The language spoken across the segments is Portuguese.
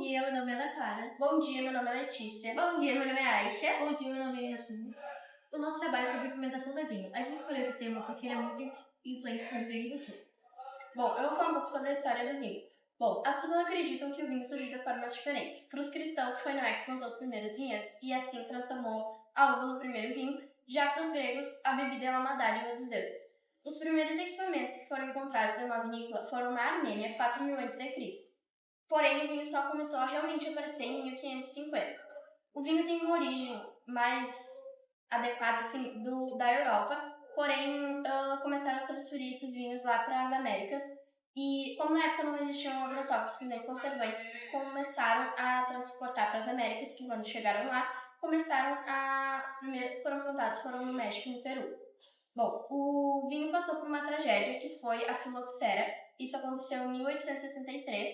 dia, meu nome é Ana Clara. Bom dia, meu nome é Letícia. Bom dia, meu nome é Aisha. Bom dia, meu nome é Yasmin. O nosso trabalho é sobre fermentação do vinho. A gente escolheu esse tema porque ele é muito influente com o vinho do sul. Bom, eu vou falar um pouco sobre a história do vinho. Bom, as pessoas acreditam que o vinho surgiu de formas diferentes. Para os cristãos, foi Noé que plantou os primeiros vinhedos e assim transformou a uva no primeiro vinho. Já para os gregos, a bebida é uma dádiva dos deuses. Os primeiros equipamentos que foram encontrados na nova vinícola foram na Armênia, 4000 a.C. Porém, o vinho só começou a realmente aparecer em 1550. O vinho tem uma origem mais adequada assim, da Europa, porém começaram a transferir esses vinhos lá para as Américas e como na época não existiam agrotóxicos nem conservantes, começaram a transportar para as Américas, que quando chegaram lá, os primeiros que foram plantados foram no México e no Peru. Bom, o vinho passou por uma tragédia que foi a filoxera. Isso aconteceu em 1863,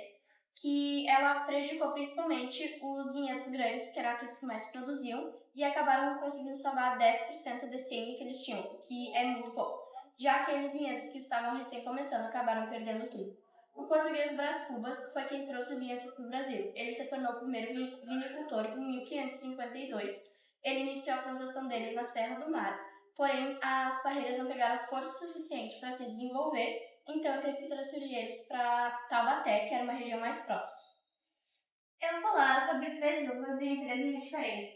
que ela prejudicou principalmente os vinhedos grandes, que eram aqueles que mais produziam, e acabaram conseguindo salvar 10% desse N que eles tinham, que é muito pouco. Já aqueles vinhedos que estavam recém começando acabaram perdendo tudo. O português Brás Cubas foi quem trouxe o vinho aqui para o Brasil. Ele se tornou o primeiro vinicultor em 1552. Ele iniciou a plantação dele na Serra do Mar, porém as parreiras não pegaram força suficiente para se desenvolver, então teve que transferir eles para Taubaté, que era uma região mais próxima. Eu vou falar sobre 3 uvas de empresas diferentes.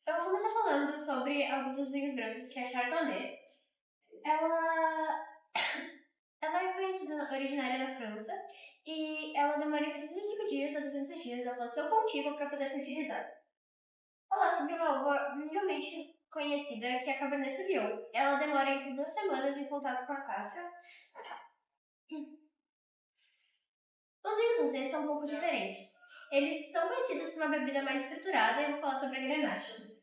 Eu vou começar falando sobre alguns dos vinhos brancos, que é a Chardonnay. Ela é conhecida originária da França e ela demora entre 35 dias a 200 dias após seu cultivo para poder ser utilizada. Vou falar sobre uma uva mundialmente conhecida, que é a Cabernet Sauvignon. Ela demora entre 2 semanas em contato com a casca. Os vinhos francês são um pouco diferentes. Eles são conhecidos por uma bebida mais estruturada e eu vou falar sobre a Grenache.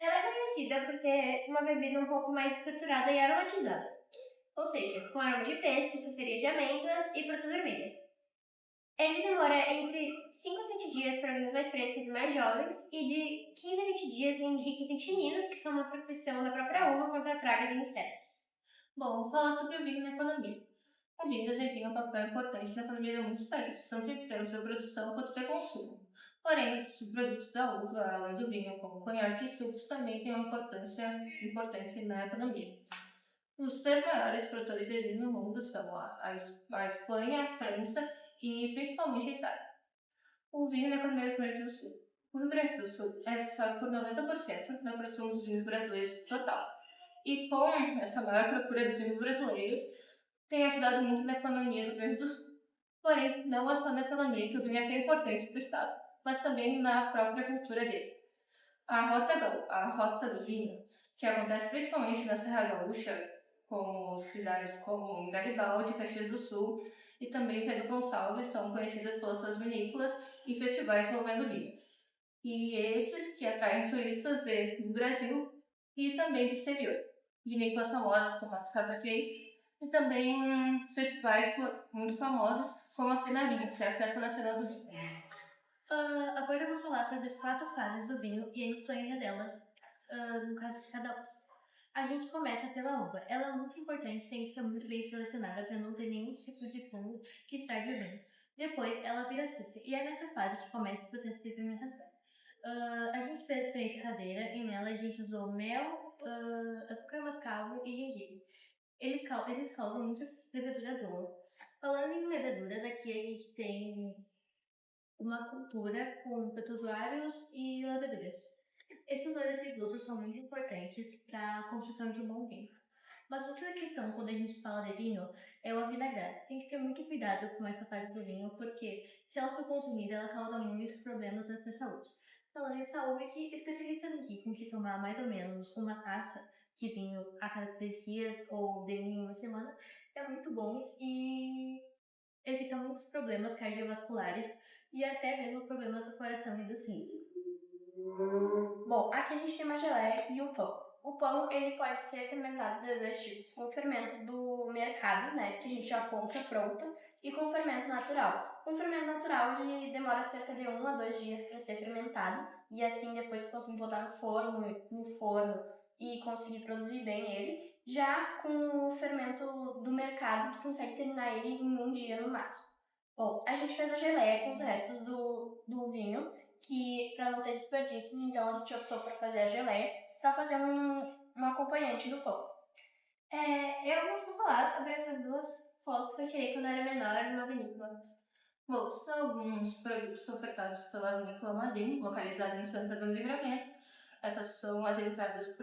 Ela é conhecida por ter uma bebida um pouco mais estruturada e aromatizada. Ou seja, com aroma de pêssego, especiarias de amêndoas e frutas vermelhas. Ele demora entre 5 a 7 dias para vinhos mais frescos e mais jovens e de 15 a 20 dias em ricos em tininos, que são uma proteção da própria uva contra pragas e insetos. Bom, vou falar sobre o vinho na economia. O vinho desempenha um papel importante na economia de muitos países, tanto em termos de produção quanto de consumo. Porém, os subprodutos da uva, além do vinho, como conhaque e sucos, também têm uma importância importante na economia. Os 3 maiores produtores de vinho no mundo são a Espanha, a França e principalmente a Itália. O vinho na economia do Rio Grande do Sul. O Rio Grande do Sul é responsável por 90% da produção dos vinhos brasileiros total. E com essa maior procura dos vinhos brasileiros, tem ajudado muito na economia do Rio Grande do Sul. Porém, não é só na economia que o vinho é tão importante para o estado, mas também na própria cultura dele. A rota do vinho, que acontece principalmente na Serra Gaúcha, como cidades como Garibaldi, Caxias do Sul e também Pedro Gonçalves, são conhecidas pelas suas vinícolas e festivais envolvendo vinho. E esses que atraem turistas do Brasil e também do exterior. Vinícolas famosas como a Casa Fez e também festivais muito famosos como a Fina Vinho, que é a Festa Nacional do Vinho. Agora eu vou falar sobre as 4 fases do vinho e a influência delas no caso de cada uma. A gente começa pela uva. Ela é muito importante, tem que ser muito bem selecionada para não ter nenhum tipo de fungo que estrague o vinho. Depois, ela vira açúcar e é nessa fase que começa o processo de fermentação. A gente fez experiência caseira e nela a gente usou mel, açúcar mascavo e gengibre. Eles causam muitas leveduras boas. Falando em leveduras, aqui a gente tem uma cultura com petrozoários e leveduras. Esses 2 atributos são muito importantes para a construção de um bom vinho. Mas outra questão quando a gente fala de vinho é o avinagrar. Tem que ter muito cuidado com essa fase do vinho, porque se ela for consumida, ela causa muitos problemas à saúde. Falando em saúde, especialistas indicam que tomar mais ou menos uma taça de vinho a cada 3 dias ou de em uma semana é muito bom e evita muitos problemas cardiovasculares e até mesmo problemas do coração e dos rins. Bom, aqui a gente tem uma geleia e o pão. O pão, ele pode ser fermentado de 2 tipos, com fermento do mercado, né, que a gente já compra pronta, e com fermento natural. Com fermento natural, ele demora cerca de 1 a 2 dias para ser fermentado, e assim depois conseguir botar no forno e conseguir produzir bem ele. Já com o fermento do mercado, tu consegue terminar ele em 1 dia no máximo. Bom, a gente fez a geleia com os restos do que para não ter desperdícios, então a gente optou por fazer a geleia para fazer um acompanhante do pão. Eu vou só falar sobre essas duas fotos que eu tirei quando eu era menor numa vinícola. Bom, são alguns produtos ofertados pela Vinícola Madem, localizada em Santana do Livramento. Essas são as entradas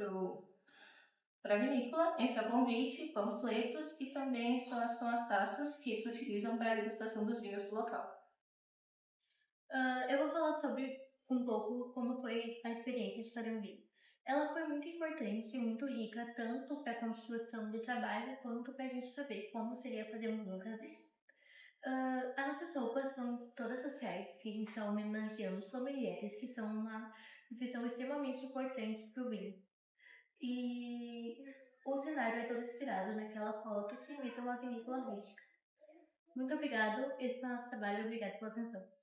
para a vinícola, esse é o convite, panfletos e também são as taças que eles utilizam para a degustação dos vinhos do local. Eu vou falar sobre um pouco como foi a experiência de fazer um vinho. Ela foi muito importante e muito rica, tanto para a construção do trabalho, quanto para a gente saber como seria fazer um vinho caseiro. As nossas roupas são todas sociais, que a gente está homenageando sommeliers, que são uma profissão extremamente importante para o vinho. E o cenário é todo inspirado naquela foto que imita uma vinícola rústica. Muito obrigado, esse foi o nosso trabalho, obrigado pela atenção.